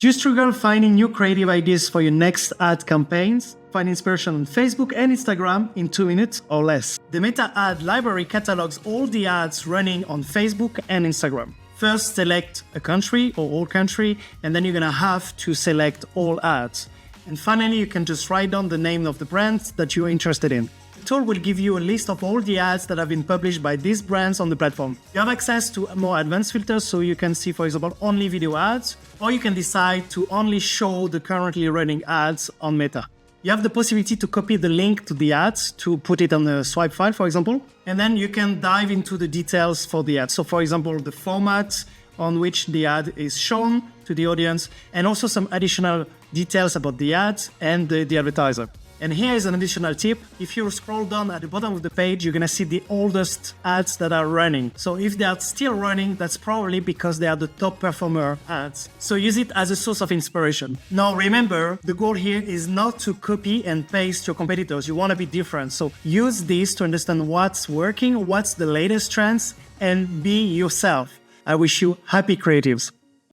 Do you struggle finding new creative ideas for your next ad campaigns? Find inspiration on Facebook and Instagram in 2 minutes or less. The Meta Ad Library catalogs all the ads running on Facebook and Instagram. First, select a country or all country, and then you're gonna have to select all ads. And finally, you can just write down the name of the brands that you're interested in. The tool will give you a list of all the ads that have been published by these brands on the platform. You have access to more advanced filters, so you can see, for example, only video ads, or you can decide to only show the currently running ads on Meta. You have the possibility to copy the link to the ads to put it on a swipe file, for example, and then you can dive into the details for the ad. So, for example, the format on which the ad is shown to the audience, and also some additional details about the ads and the advertiser. And here is an additional tip. If you scroll down at the bottom of the page, you're gonna see the oldest ads that are running. So if they are still running, that's probably because they are the top performer ads. So use it as a source of inspiration. Now remember, the goal here is not to copy and paste your competitors. You wanna be different. So use this to understand what's working, what's the latest trends, and be yourself. I wish you happy creatives.